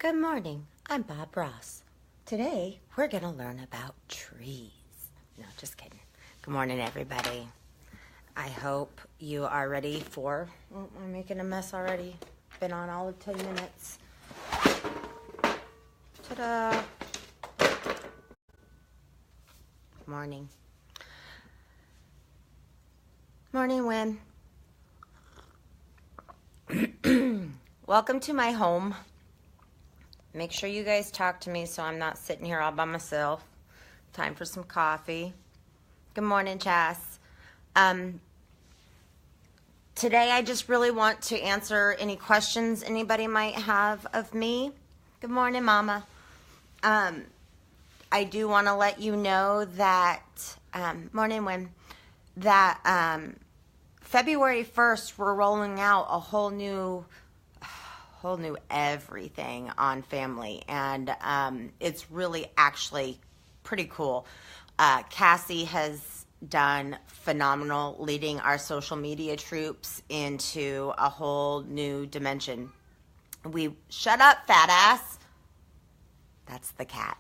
Good morning, I'm Bob Ross. Today, we're going to learn about trees. No, just kidding. Good morning, everybody. I hope you are ready for... Oh, I'm making a mess already. Been on all of 10 minutes. Ta-da! Morning. Morning, Win. Welcome to my home. Make sure you guys talk to me so I'm not sitting here all by myself. Time for some coffee. Good morning, Chas. Today I just really want to answer any questions anybody might have of me. Good morning, Mama. I do want to let you know that, morning, Win, that February 1st we're rolling out a whole new everything on family, and it's really actually pretty cool. Cassie has done phenomenal leading our social media troops into a whole new dimension. Shut up, fat ass. That's the cat.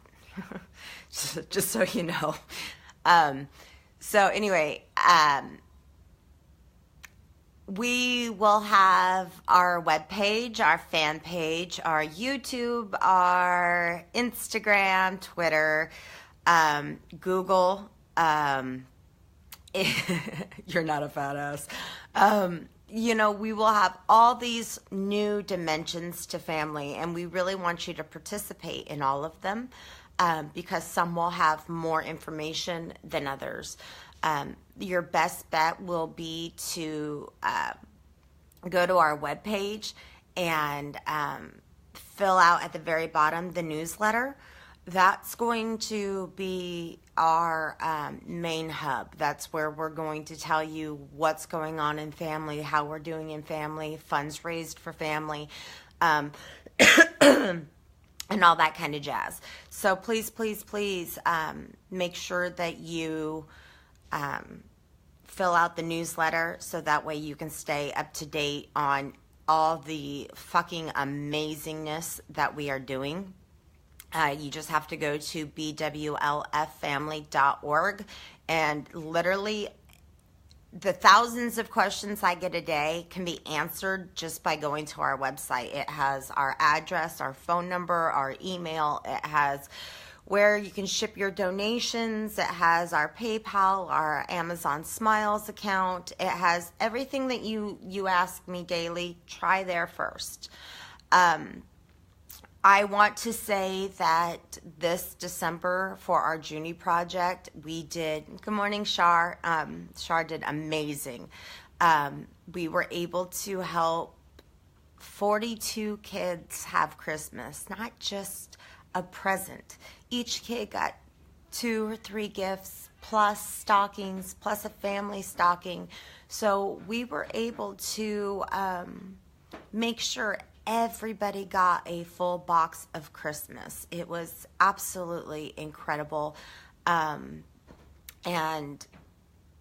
just so you know. So anyway, we will have our webpage, our fan page, our YouTube, our Instagram, Twitter, Google. You're not a fat ass. We will have all these new dimensions to family, and we really want you to participate in all of them because some will have more information than others. Your best bet will be to go to our webpage and fill out at the very bottom the newsletter. That's going to be our main hub. That's where we're going to tell you what's going on in family, how we're doing in family, funds raised for family, and all that kind of jazz. So please, please, please make sure that you fill out the newsletter so that way you can stay up to date on all the fucking amazingness that we are doing. You just have to go to bwlffamily.org, and literally the thousands of questions I get a day can be answered just by going to our website. It has our address, our phone number, our email. It has where you can ship your donations. It has our PayPal, our Amazon Smiles account. It has everything that you ask me daily. Try there first. I want to say that this December for our Junie project, we did, good morning, Shar. Shar did amazing. We were able to help 42 kids have Christmas, not just a present. Each kid got 2 or 3 gifts, plus stockings, plus a family stocking. So we were able to make sure everybody got a full box of Christmas. It was absolutely incredible and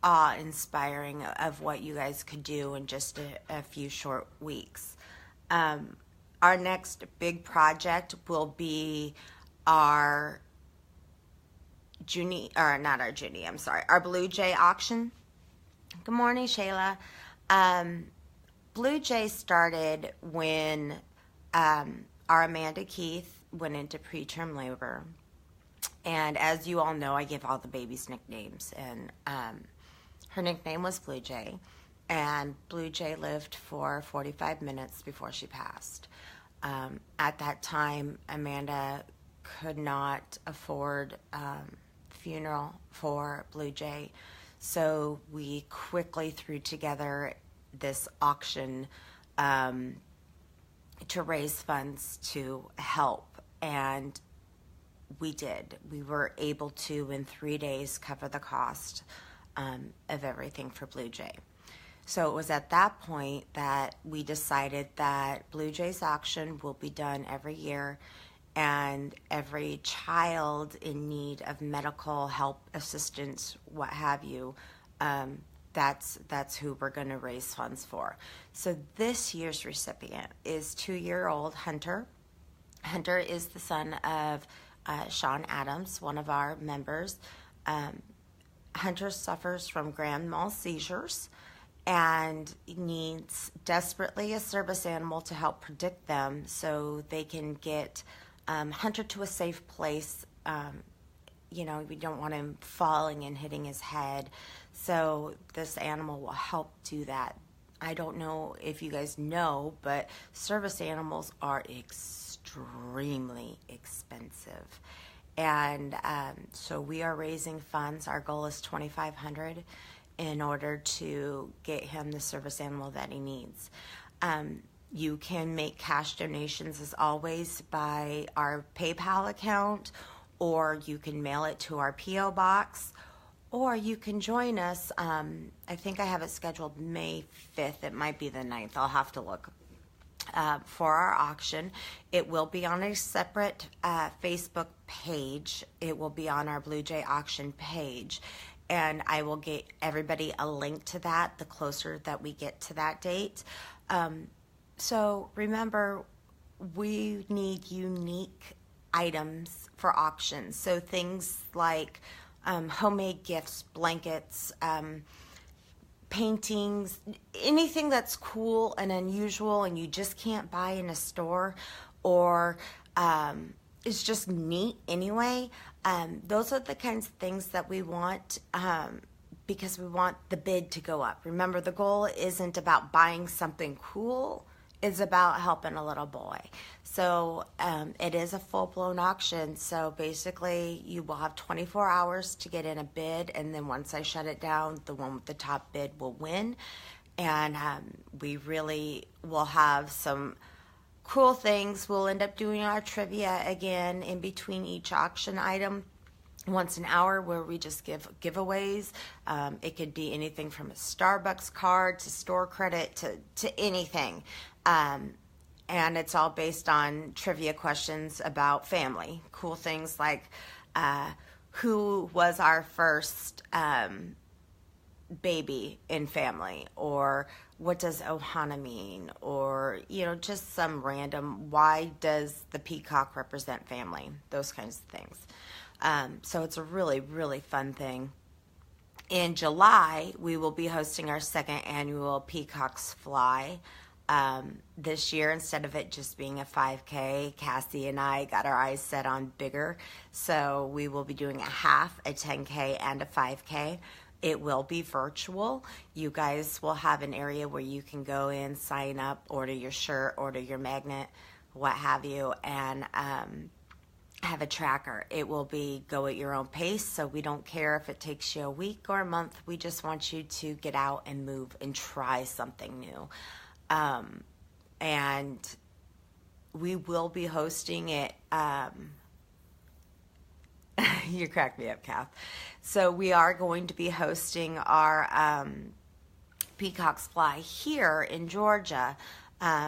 awe-inspiring of what you guys could do in just a few short weeks. Our next big project will be our our Blue Jay auction. Good morning, Shayla. Blue Jay started when our Amanda Keith went into preterm labor. And as you all know, I give all the babies nicknames. And her nickname was Blue Jay. And Blue Jay lived for 45 minutes before she passed. At that time, Amanda could not afford funeral for Blue Jay. So we quickly threw together this auction to raise funds to help, and we did. We were able to, in 3 days, cover the cost of everything for Blue Jay. So it was at that point that we decided that Blue Jay's auction will be done every year, and every child in need of medical help, assistance, what have you, that's who we're going to raise funds for. So this year's recipient is 2-year-old Hunter. Hunter is the son of Sean Adams, one of our members. Hunter suffers from grand mal seizures and needs desperately a service animal to help predict them so they can get Hunter to a safe place. We don't want him falling and hitting his head. So this animal will help do that. I don't know if you guys know, but service animals are extremely expensive. And so we are raising funds. Our goal is $2,500 in order to get him the service animal that he needs. You can make cash donations as always by our PayPal account, or you can mail it to our P.O. box, or you can join us. I think I have it scheduled May 5th. It might be the 9th. I'll have to look. For our auction. It will be on a separate Facebook page. It will be on our Blue Jay auction page. And I will get everybody a link to that the closer that we get to that date. So remember, we need unique items for auctions. So things like homemade gifts, blankets, paintings, anything that's cool and unusual and you just can't buy in a store, or is just neat anyway. Those are the kinds of things that we want, because we want the bid to go up. Remember, the goal isn't about buying something cool. It's about helping a little boy. So it is a full-blown auction. So basically, you will have 24 hours to get in a bid, and then once I shut it down, the one with the top bid will win. And we really will have some cool things. We'll end up doing our trivia again in between each auction item once an hour, where we just give giveaways. It could be anything from a Starbucks card to store credit to anything. And it's all based on trivia questions about family. Cool things like who was our first baby in family, or what does Ohana mean, or just some random, why does the peacock represent family, those kinds of things. So it's a really, really fun thing. In July, we will be hosting our second annual Peacocks Fly. This year, instead of it just being a 5K, Cassie and I got our eyes set on bigger. So we will be doing a half, a 10K, and a 5K. It will be virtual. You guys will have an area where you can go in, sign up, order your shirt, order your magnet, what have you, and have a tracker. It will be go at your own pace, so we don't care if it takes you a week or a month. We just want you to get out and move and try something new. And we will be hosting it. You crack me up, Kath. So we are going to be hosting our Peacocks Fly here in Georgia.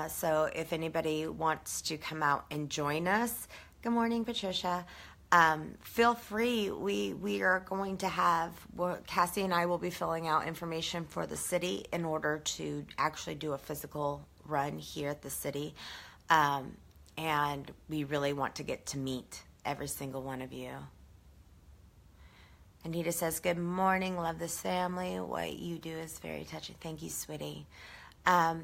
So if anybody wants to come out and join us, good morning, Patricia. Feel free. We are going to have, Cassie and I will be filling out information for the city in order to actually do a physical run here at the city. And we really want to get to meet every single one of you. Anita says, good morning, love this family. What you do is very touching. Thank you, sweetie. My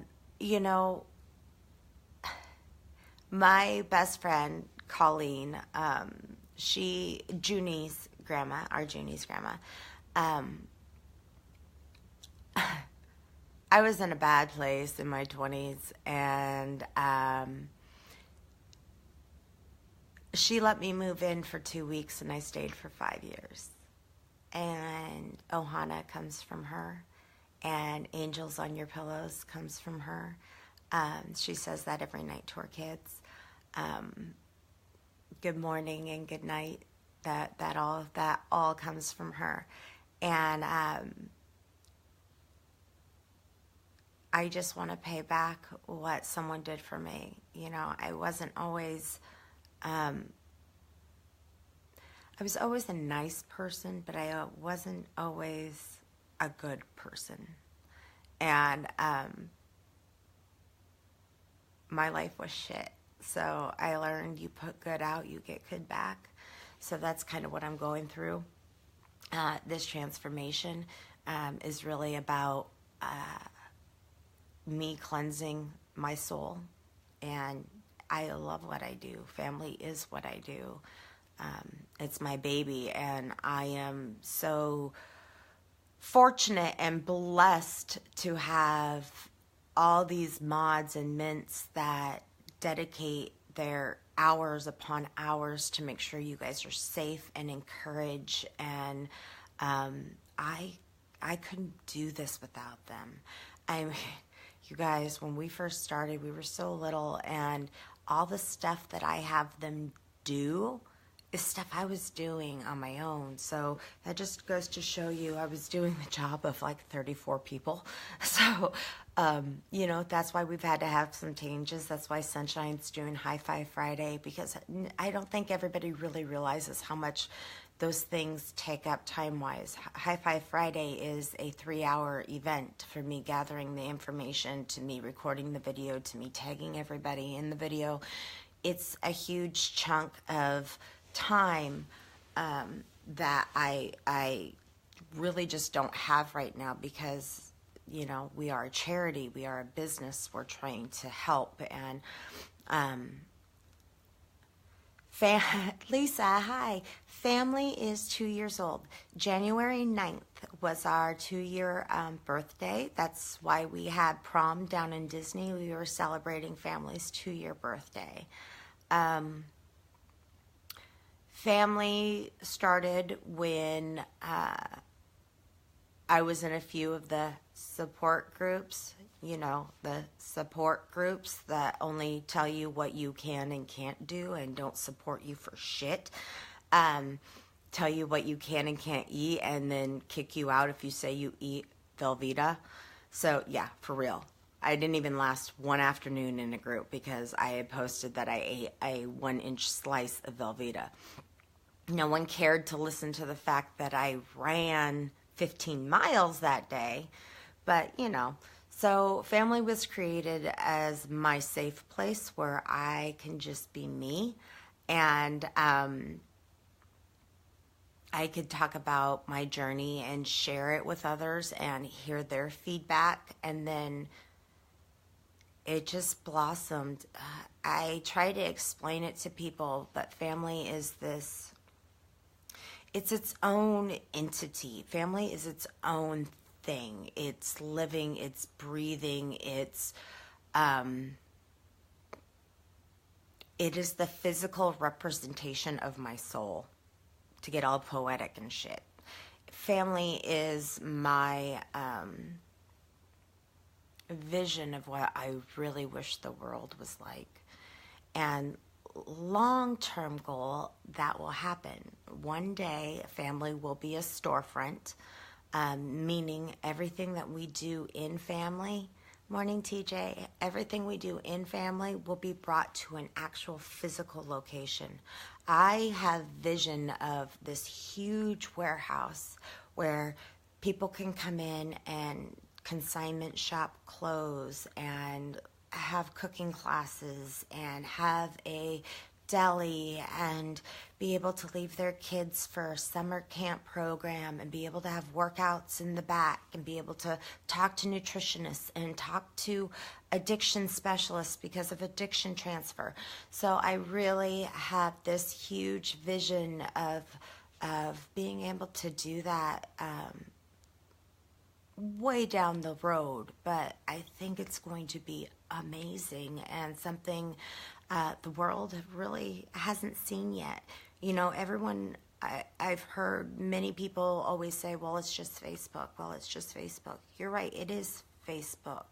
best friend, Colleen, Junie's grandma, our Junie's grandma, I was in a bad place in my 20s, and she let me move in for 2 weeks, and I stayed for 5 years. And Ohana comes from her, and Angels on Your Pillows comes from her. She says that every night to her kids. Good morning and good night. That all comes from her. And I just want to pay back what someone did for me. I wasn't always I was always a nice person, but I wasn't always a good person. And my life was shit. So I learned you put good out, you get good back. So that's kind of what I'm going through. This transformation is really about me cleansing my soul. And I love what I do. Family is what I do. It's my baby, and I am so fortunate and blessed to have all these mods and mints that dedicate their hours upon hours to make sure you guys are safe and encouraged. And I couldn't do this without them. You guys, when we first started, we were so little, and all the stuff that I have them do is stuff I was doing on my own. So that just goes to show you I was doing the job of like 34 people. So, that's why we've had to have some changes. That's why Sunshine's doing High Five Friday, because I don't think everybody really realizes how much those things take up time-wise. High Five Friday is a 3-hour event for me gathering the information, to me recording the video, to me tagging everybody in the video. It's a huge chunk of time that I really just don't have right now, because we are a charity, we are a business, we're trying to help. And Lisa, hi. Family is 2 years old. January 9th was our 2-year birthday. That's why we had prom down in Disney. We were celebrating family's 2-year birthday. Family started when I was in a few of the support groups, the support groups that only tell you what you can and can't do and don't support you for shit. Tell you what you can and can't eat, and then kick you out if you say you eat Velveeta. So yeah, for real. I didn't even last one afternoon in a group because I had posted that I ate a 1-inch slice of Velveeta. No one cared to listen to the fact that I ran 15 miles that day, but so family was created as my safe place where I can just be me, and I could talk about my journey and share it with others and hear their feedback, and then it just blossomed. I try to explain it to people, but family is this, it's its own entity. Family is its own thing. It's living, it's breathing, it is the physical representation of my soul, to get all poetic and shit. Family is my vision of what I really wish the world was like. And long-term goal, that will happen. One day, family will be a storefront, meaning everything that we do in family, morning TJ, everything we do in family will be brought to an actual physical location. I have vision of this huge warehouse where people can come in and consignment shop clothes and have cooking classes and have a deli and be able to leave their kids for a summer camp program and be able to have workouts in the back and be able to talk to nutritionists and talk to addiction specialists because of addiction transfer. So I really have this huge vision of being able to do that way down the road, but I think it's going to be amazing and something the world really hasn't seen yet. Everyone, I've heard many people always say, well, it's just Facebook. Well, it's just Facebook. You're right, it is Facebook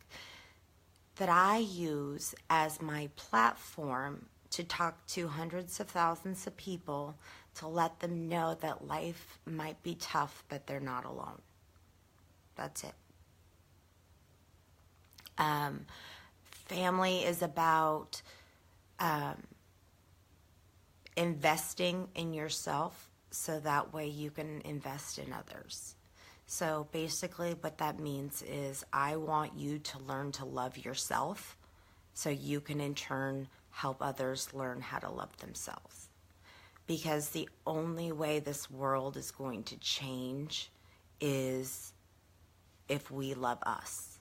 that I use as my platform to talk to hundreds of thousands of people, to let them know that life might be tough, but they're not alone. That's it. Family is about investing in yourself so that way you can invest in others. So basically what that means is I want you to learn to love yourself so you can in turn help others learn how to love themselves. Because the only way this world is going to change is if we love us.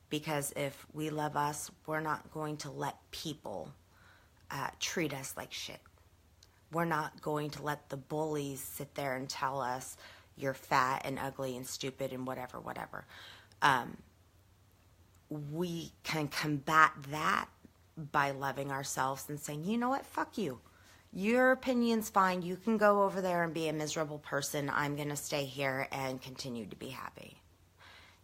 Because if we love us, we're not going to let people treat us like shit. We're not going to let the bullies sit there and tell us you're fat and ugly and stupid and whatever. We can combat that by loving ourselves and saying, you know what, fuck you. Your opinion's fine. You can go over there and be a miserable person. I'm going to stay here and continue to be happy.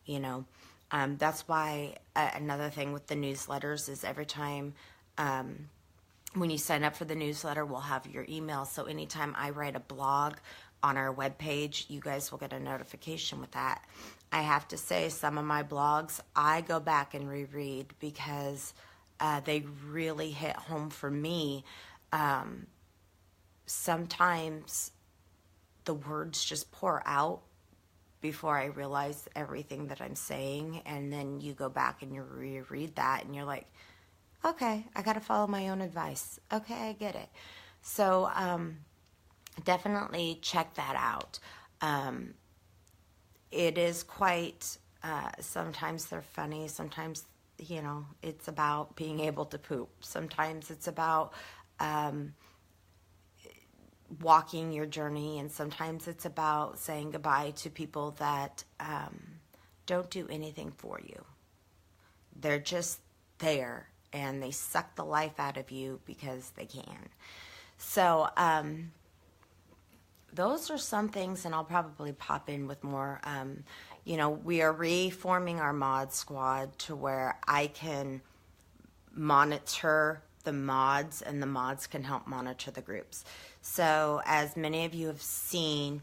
You know, that's why another thing with the newsletters is every time when you sign up for the newsletter, we'll have your email. So anytime I write a blog on our webpage, you guys will get a notification with that. I have to say, some of my blogs, I go back and reread because they really hit home for me. Sometimes the words just pour out before I realize everything that I'm saying, and then you go back and you reread that and you're like, okay, I got to follow my own advice. Okay, I get it. So definitely check that out. It is quite, sometimes they're funny, sometimes, you know, it's about being able to poop. Sometimes it's about walking your journey, and sometimes it's about saying goodbye to people that don't do anything for you. They're just there, and they suck the life out of you because they can. So those are some things, and I'll probably pop in with more. You know, we are reforming our mod squad to where I can monitor the mods, and the mods can help monitor the groups. So as many of you have seen,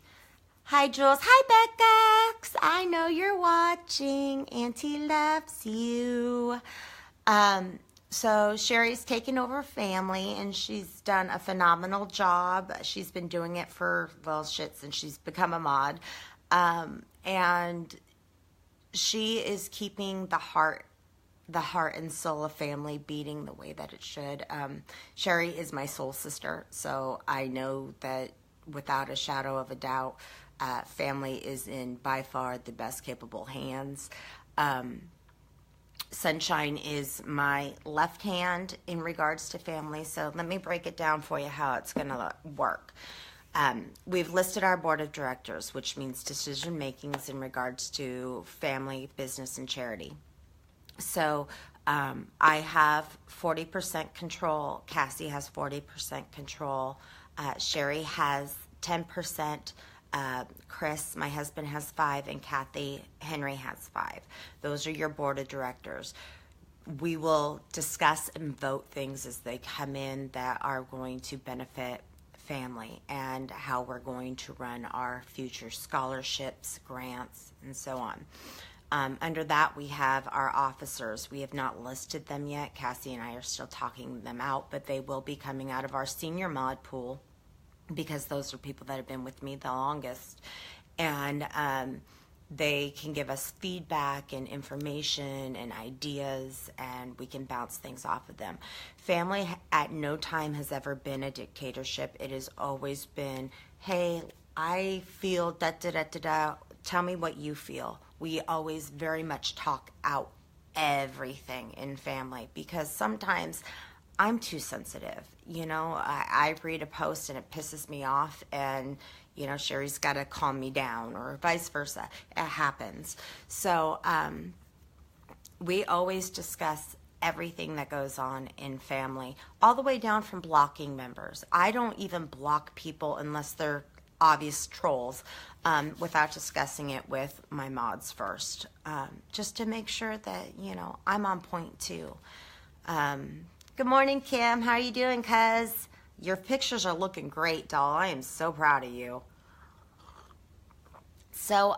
hi Jules, hi Becca, I know you're watching, Auntie loves you. So Sherry's taken over family, and she's done a phenomenal job. She's been doing it for, well, shit, since she's become a mod. And she is keeping the heart and soul of family beating the way that it should. Sherry is my soul sister, so I know that without a shadow of a doubt, family is in by far the best capable hands. Sunshine is my left hand in regards to family, so let me break it down for you how it's going to work. We've listed our board of directors, which means decision makings in regards to family, business, and charity. So I have 40% control. Cassie has 40% control. Sherry has 10%. Chris, my husband, has 5%, and Kathy Henry has 5%. Those are your board of directors. We will discuss and vote things as they come in that are going to benefit family, and how we're going to run our future scholarships, grants, and so on. Under that, we have our officers. We have not listed them yet. Cassie and I are still talking them out, but they will be coming out of our senior mod pool, because those are people that have been with me the longest. And they can give us feedback and information and ideas, and we can bounce things off of them. Family at no time has ever been a dictatorship. It has always been, hey, I feel da-da-da-da-da. Tell me what you feel. We always very much talk out everything in family, because sometimes I'm too sensitive. You know, I read a post and it pisses me off, and, you know, Sherry's got to calm me down, or vice versa. It happens. So we always discuss everything that goes on in family, all the way down from blocking members. I don't even block people unless they're obvious trolls, without discussing it with my mods first, just to make sure that, you know, I'm on point too. Good morning, Kim. How are you doing, cuz? Your pictures are looking great, doll. I am so proud of you. So,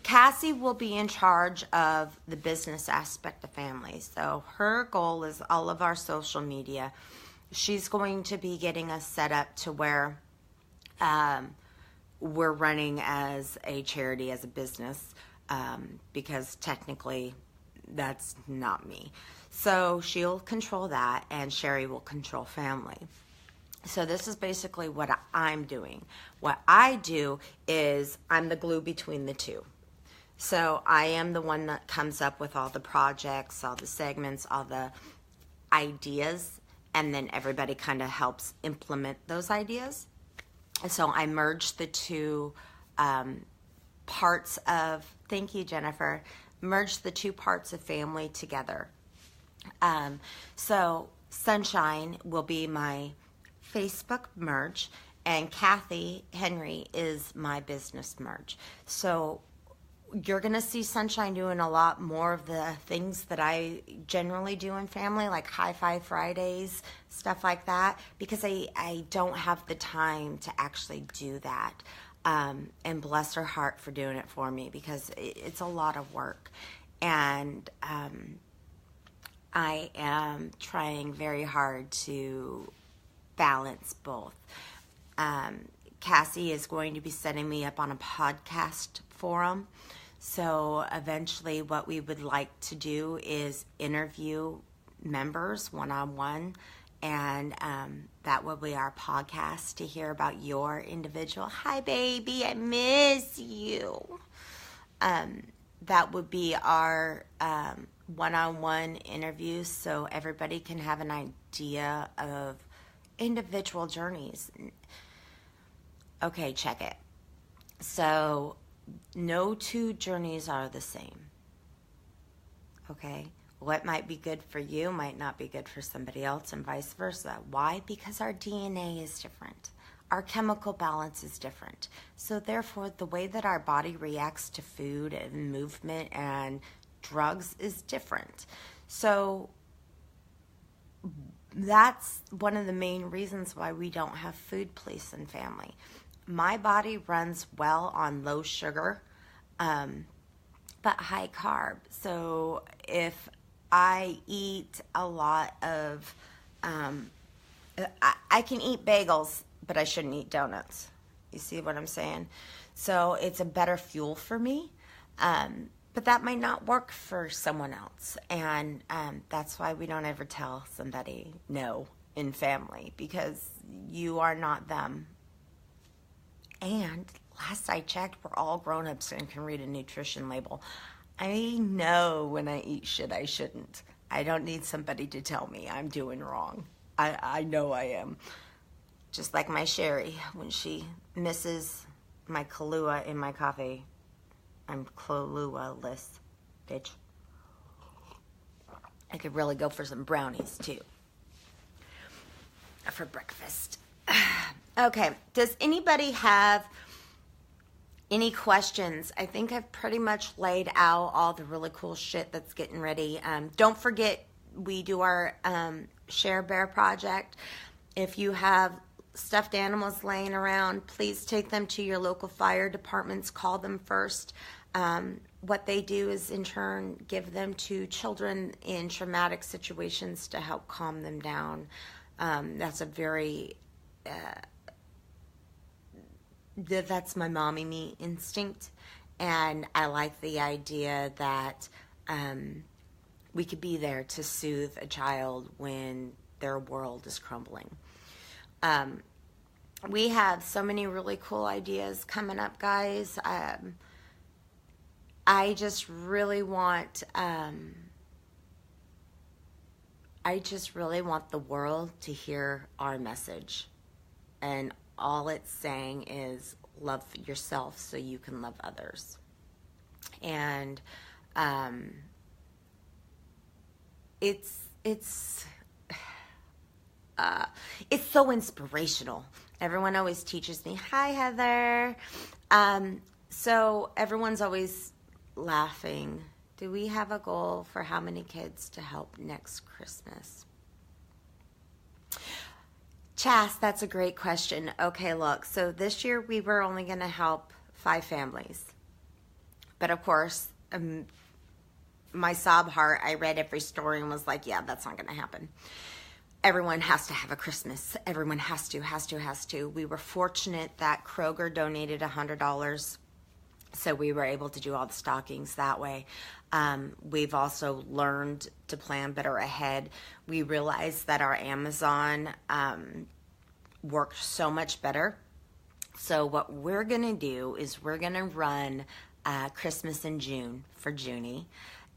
Cassie will be in charge of the business aspect of family. So her goal is all of our social media. She's going to be getting us set up to where we're running as a charity, as a business, because technically that's not me. So she'll control that, and Sherry will control family. So this is basically what I'm doing. What I do is I'm the glue between the two. So I am the one that comes up with all the projects, all the segments, all the ideas, and then everybody kind of helps implement those ideas. And so I merge the two parts of, thank you, Jennifer, merge the two parts of family together. So Sunshine will be my Facebook merge, and Kathy Henry is my business merge. So you're going to see Sunshine doing a lot more of the things that I generally do in family, like High Five Fridays, stuff like that, because I don't have the time to actually do that. And bless her heart for doing it for me, because it's a lot of work. And I am trying very hard to balance both. Cassie is going to be setting me up on a podcast forum. So eventually what we would like to do is interview members one-on-one, and that will be our podcast to hear about your individual, hi baby, I miss you. That would be our one-on-one interviews, so everybody can have an idea of individual journeys. Okay, check it. So no two journeys are the same. Okay? What might be good for you might not be good for somebody else, and vice versa. Why? Because our DNA is different. Our chemical balance is different. So therefore, the way that our body reacts to food and movement and drugs is different. So that's one of the main reasons why we don't have food police in family. My body runs well on low sugar, but high carb. So if I eat a lot of, I can eat bagels, but I shouldn't eat donuts. You see what I'm saying? So it's a better fuel for me, but that might not work for someone else. And that's why we don't ever tell somebody no in family, because you are not them. And last I checked, we're all grown-ups and can read a nutrition label. I know when I eat shit I shouldn't. I don't need somebody to tell me I'm doing wrong. I know I am. Just like my Sherry, when she misses my Kahlua in my coffee, I'm Kahlua-less, bitch. I could really go for some brownies, too, for breakfast. Okay, does anybody have any questions? I think I've pretty much laid out all the really cool shit that's getting ready. Don't forget, we do our Share Bear project. If you have stuffed animals laying around, please take them to your local fire departments. Call them first. What they do is, in turn, give them to children in traumatic situations to help calm them down. That's a very... that's my mommy me instinct, and I like the idea that we could be there to soothe a child when their world is crumbling. We have so many really cool ideas coming up, guys. I just really want the world to hear our message, and all it's saying is love yourself so you can love others. And it's so inspirational. Everyone always teaches me, hi, Heather. So everyone's always laughing. Do we have a goal for how many kids to help next Christmas? Chas, that's a great question. Okay, look, so this year we were only going to help 5 families. But of course, my sob heart, I read every story and was like, yeah, that's not going to happen. Everyone has to have a Christmas. Everyone has to. We were fortunate that Kroger donated $100, so we were able to do all the stockings that way. We've also learned to plan better ahead. We realized that our Amazon worked so much better. So what we're going to do is we're going to run Christmas in June for Junie,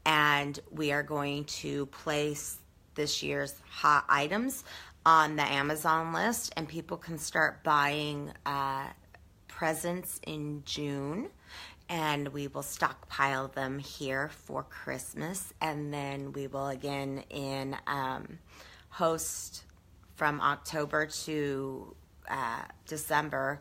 and we are going to place this year's hot items on the Amazon list, and people can start buying presents in June, and we will stockpile them here for Christmas, and then we will again in host from October to December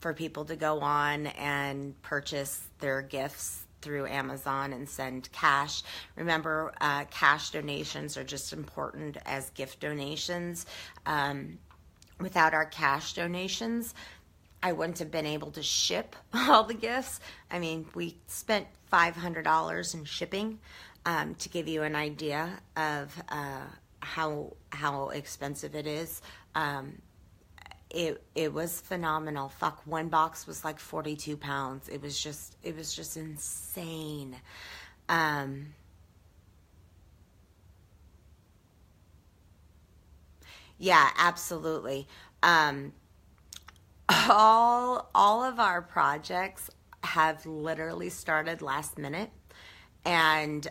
for people to go on and purchase their gifts through Amazon and send cash. Remember, cash donations are just important as gift donations. Without our cash donations, I wouldn't have been able to ship all the gifts. I mean, we spent $500 in shipping, to give you an idea of how expensive it is. It was phenomenal. Fuck, one box was like 42 pounds. It was just insane. Yeah, absolutely. All of our projects have literally started last minute, and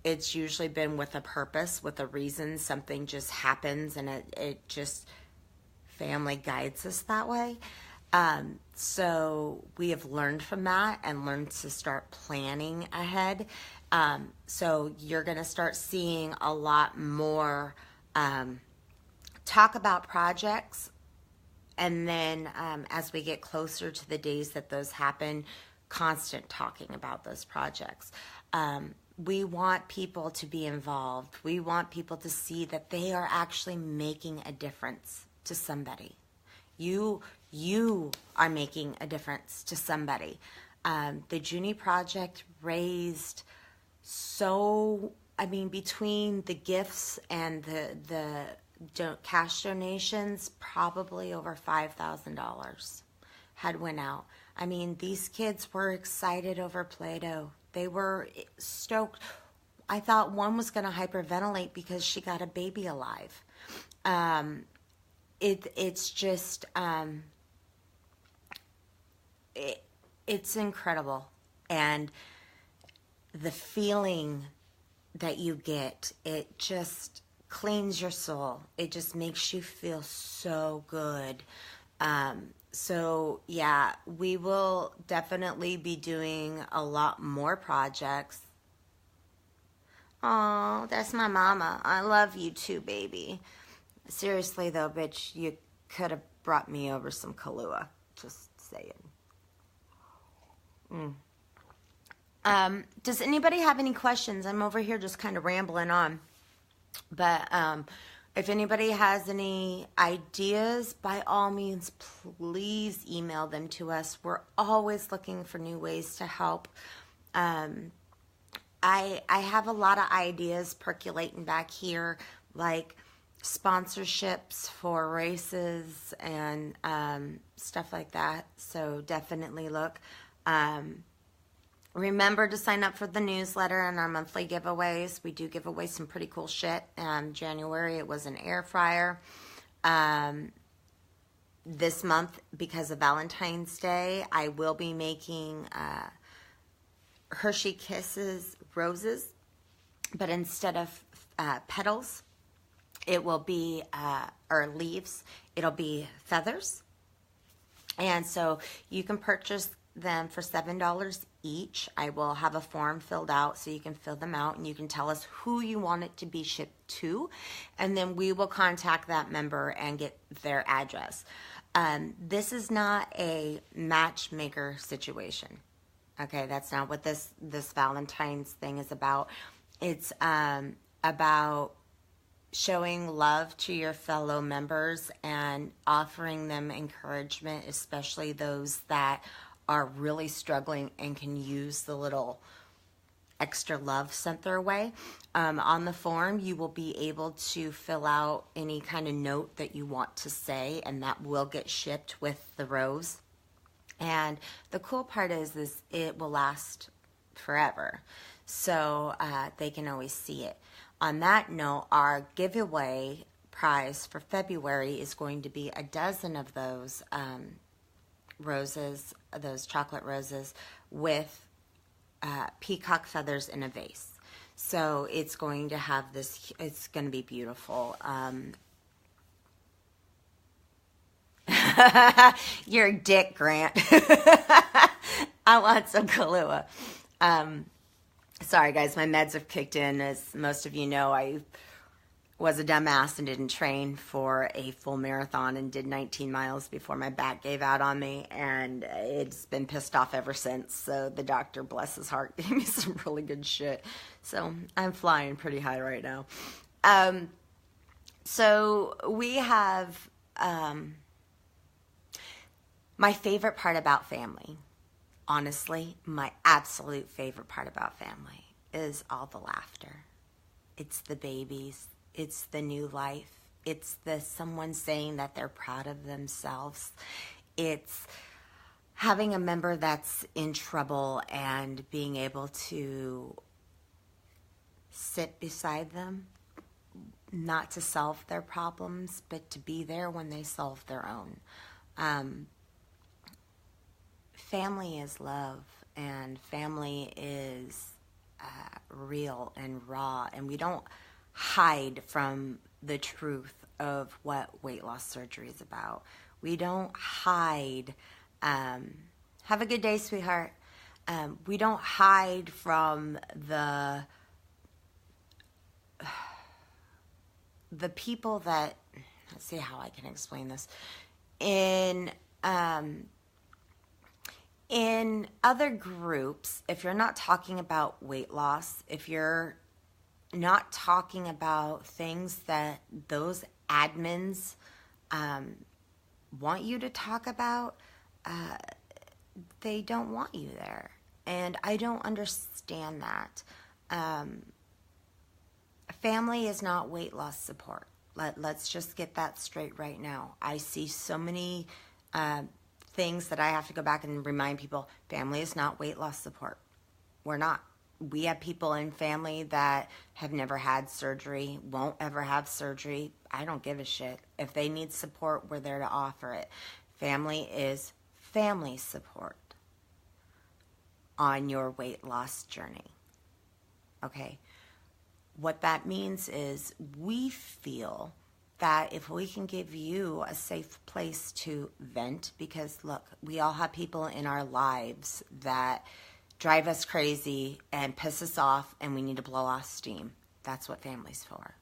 it's usually been with a purpose, with a reason. Something just happens, and it just family guides us that way. So we have learned from that and learned to start planning ahead. So you're going to start seeing a lot more talk about projects. And then as we get closer to the days that those happen, constant talking about those projects. We want people to be involved. We want people to see that they are actually making a difference to somebody. You are making a difference to somebody. The Junie Project raised between the gifts and the cash donations, probably over $5,000 had went out. I mean, these kids were excited over Play-Doh. They were stoked. I thought one was going to hyperventilate because she got a baby alive. It's just it's incredible, and the feeling that you get, it just cleans your soul. It just makes you feel so good. So yeah, we will definitely be doing a lot more projects. Oh, that's my mama. I love you too, baby. Seriously though, bitch, you could have brought me over some Kahlua. Just saying. Does anybody have any questions? I'm over here just kind of rambling on. But if anybody has any ideas, by all means, please email them to us. We're always looking for new ways to help. I have a lot of ideas percolating back here, like sponsorships for races and stuff like that. So definitely look. Remember to sign up for the newsletter and our monthly giveaways. We do give away some pretty cool shit. January, it was an air fryer. This month, because of Valentine's Day, I will be making Hershey Kisses roses, but instead of petals, it will be, or leaves, it'll be feathers. And so you can purchase them for $7 each. I will have a form filled out so you can fill them out, and you can tell us who you want it to be shipped to, and then we will contact that member and get their address. This is not a matchmaker situation. Okay, that's not what this Valentine's thing is about. It's about showing love to your fellow members and offering them encouragement, especially those that are really struggling and can use the little extra love sent their way. On the form, you will be able to fill out any kind of note that you want to say, and that will get shipped with the rose. And the cool part is it will last forever. So they can always see it. On that note, our giveaway prize for February is going to be a dozen of those roses, those chocolate roses with peacock feathers in a vase. So it's going to have this, it's going to be beautiful. You're a dick, Grant. I want some Kahlua. Sorry, guys, my meds have kicked in. As most of you know, I was a dumbass and didn't train for a full marathon and did 19 miles before my back gave out on me, and it's been pissed off ever since. So the doctor, bless his heart, gave me some really good shit. So I'm flying pretty high right now. So we have my favorite part about family. Honestly, my absolute favorite part about family is all the laughter. It's the babies. It's the new life. It's the someone saying that they're proud of themselves. It's having a member that's in trouble and being able to sit beside them, not to solve their problems, but to be there when they solve their own. Family is love, and family is real and raw, and we don't hide from the truth of what weight loss surgery is about. We don't hide. Have a good day, sweetheart. We don't hide from the people that, let's see how I can explain this. In other groups, if you're not talking about weight loss, if you're not talking about things that those admins want you to talk about, they don't want you there. And I don't understand that. Family is not weight loss support. Let's just get that straight right now. I see so many things that I have to go back and remind people, family is not weight loss support. We're not. We have people in family that have never had surgery, won't ever have surgery. I don't give a shit. If they need support, we're there to offer it. Family is family support on your weight loss journey. Okay? What that means is we feel that if we can give you a safe place to vent, because look, we all have people in our lives that drive us crazy and piss us off, and we need to blow off steam. That's what family's for.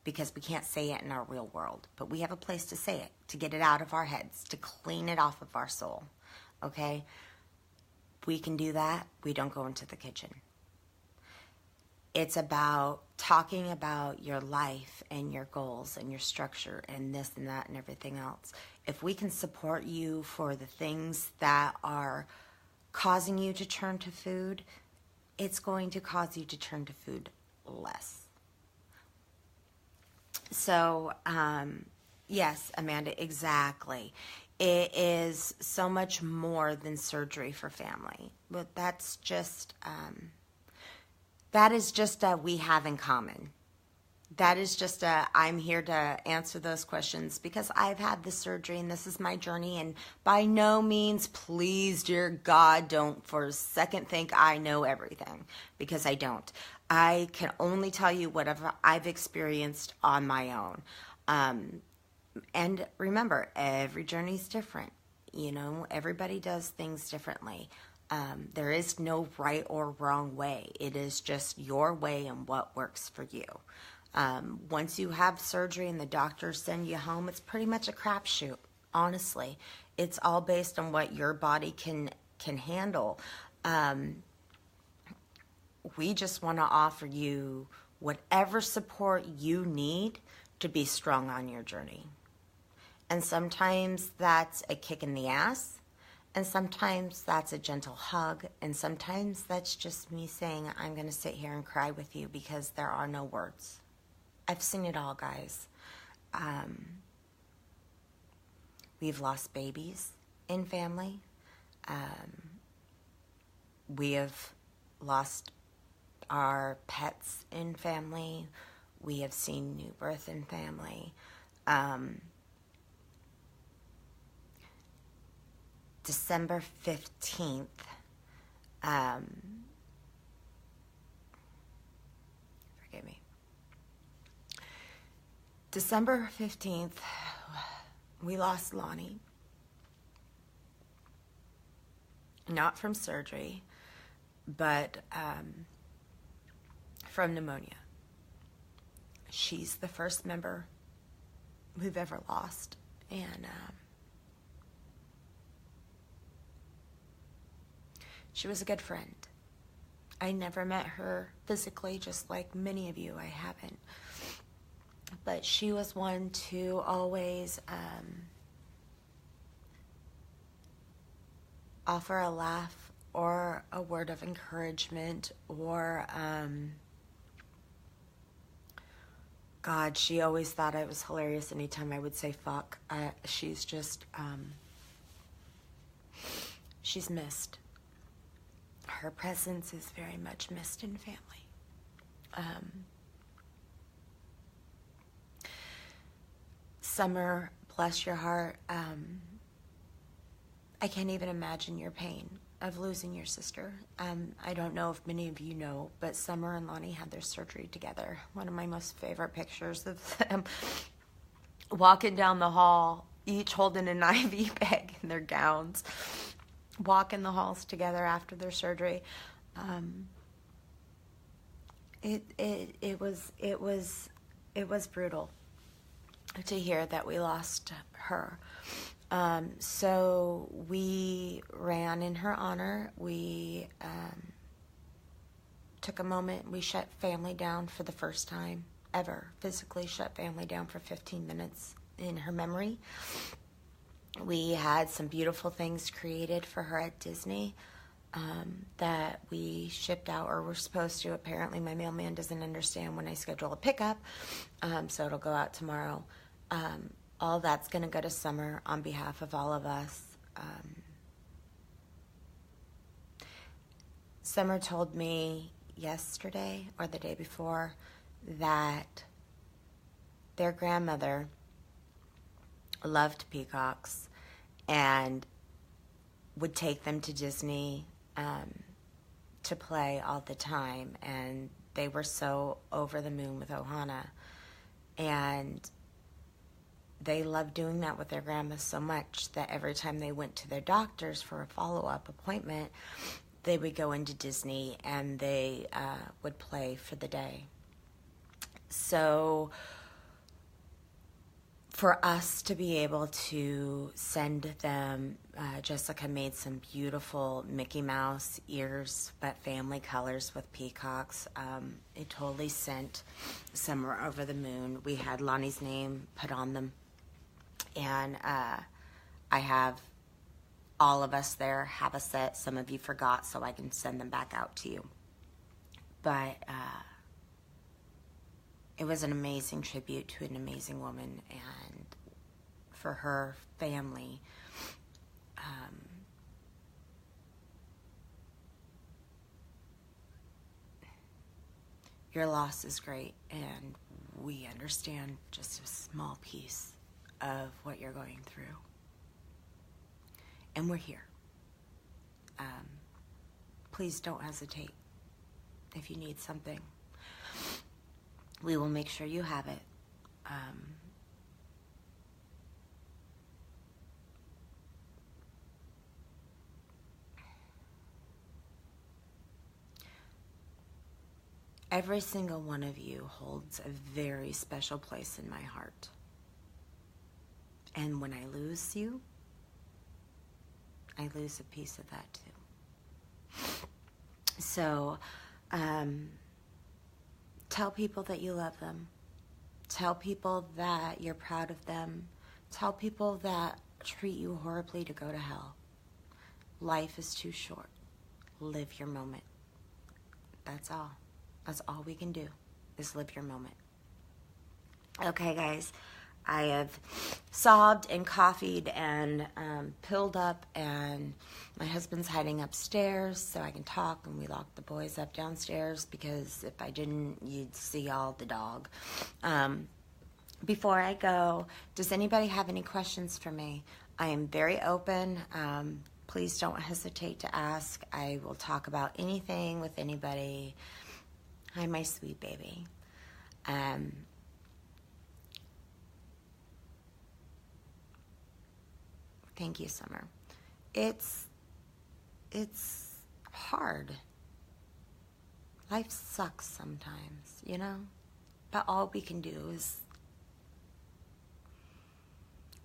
Because we can't say it in our real world, but we have a place to say it, to get it out of our heads, to clean it off of our soul. Okay? We can do that. We don't go into the kitchen. It's about talking about your life and your goals and your structure and this and that and everything else. If we can support you for the things that are causing you to turn to food, it's going to cause you to turn to food less. So, yes, Amanda, exactly. It is so much more than surgery for family. But that's just... that is just a we have in common. That is just a I'm here to answer those questions because I've had this surgery and this is my journey. And by no means, please, dear God, don't for a second think I know everything, because I don't. I can only tell you whatever I've experienced on my own. And remember, every journey is different. You know, everybody does things differently. There is no right or wrong way. It is just your way and what works for you. Once you have surgery and the doctors send you home, it's pretty much a crapshoot, honestly. It's all based on what your body can handle. We just want to offer you whatever support you need to be strong on your journey. And sometimes that's a kick in the ass. And sometimes that's a gentle hug, and sometimes that's just me saying, I'm going to sit here and cry with you because there are no words. I've seen it all, guys. We've lost babies in family. We have lost our pets in family. We have seen new birth in family. December 15th, forgive me. December 15th, we lost Lonnie. Not from surgery, but from pneumonia. She's the first member we've ever lost, and she was a good friend. I never met her physically, just like many of you, I haven't. But she was one to always offer a laugh or a word of encouragement, or God, she always thought I was hilarious anytime I would say fuck. She's just, she's missed. Her presence is very much missed in family. Summer, bless your heart. I can't even imagine your pain of losing your sister. I don't know if many of you know, but Summer and Lonnie had their surgery together. One of my most favorite pictures of them walking down the hall, each holding an IV bag in their gowns, walking the halls together after their surgery. It was brutal to hear that we lost her. So we ran in her honor. We took a moment. We shut family down for the first time ever, physically shut family down for 15 minutes in her memory. We had some beautiful things created for her at Disney that we shipped out, or we're supposed to. Apparently my mailman doesn't understand when I schedule a pickup, so it'll go out tomorrow. All that's going to go to Summer on behalf of all of us. Summer told me yesterday or the day before that their grandmother loved peacocks and would take them to Disney to play all the time, and they were so over the moon with Ohana, and they loved doing that with their grandma so much that every time they went to their doctors for a follow-up appointment, they would go into Disney and they would play for the day. So for us to be able to send them, Jessica made some beautiful Mickey Mouse ears, but family colors with peacocks. It totally sent Summer over the moon. We had Lonnie's name put on them. And I have all of us there have a set. Some of you forgot, so I can send them back out to you. But it was an amazing tribute to an amazing woman, and for her family. Your loss is great, and we understand just a small piece of what you're going through. And we're here. Please don't hesitate if you need something. We will make sure you have it. Every single one of you holds a very special place in my heart. And when I lose you, I lose a piece of that too. So, tell people that you love them. Tell people that you're proud of them. Tell people that treat you horribly to go to hell. Life is too short. Live your moment. That's all. That's all we can do, is live your moment. Okay, guys. I have sobbed and coffeeed and pilled up, and my husband's hiding upstairs so I can talk, and we locked the boys up downstairs because if I didn't, you'd see all the dog. Before I go, does anybody have any questions for me? I am very open. Please don't hesitate to ask. I will talk about anything with anybody. Hi, my sweet baby. Thank you, Summer. It's hard. Life sucks sometimes, you know? But all we can do is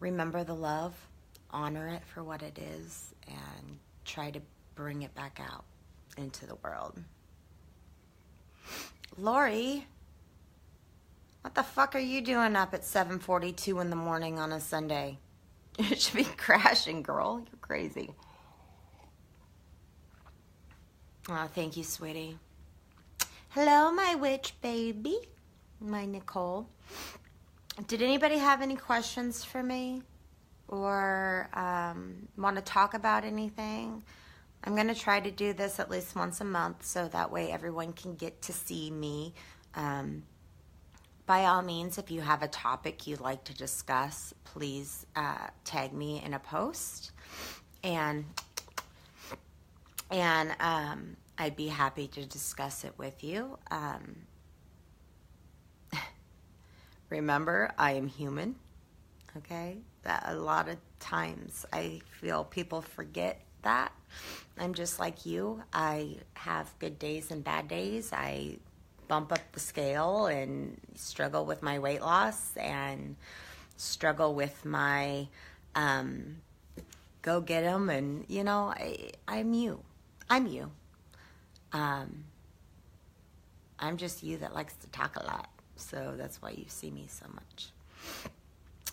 remember the love, honor it for what it is, and try to bring it back out into the world. Lori, what the fuck are you doing up at 7:42 in the morning on a Sunday? You should be crashing, girl. You're crazy. Oh, thank you, sweetie. Hello, my witch baby. My Nicole. Did anybody have any questions for me? Or want to talk about anything? I'm going to try to do this at least once a month so that way everyone can get to see me. By all means, if you have a topic you'd like to discuss, please tag me in a post, and I'd be happy to discuss it with you. Remember, I am human, okay? That a lot of times I feel people forget that. I'm just like you. I have good days and bad days. I bump up the scale and struggle with my weight loss and struggle with my go get 'em, and you know, I'm you. I'm you. I'm just you that likes to talk a lot, so that's why you see me so much.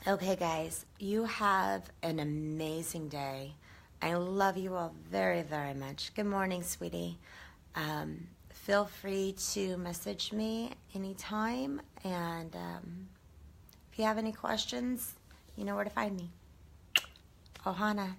Okay, guys, you have an amazing day. I love you all very, very much. Good morning, sweetie. Feel free to message me anytime, and if you have any questions, you know where to find me. Ohana.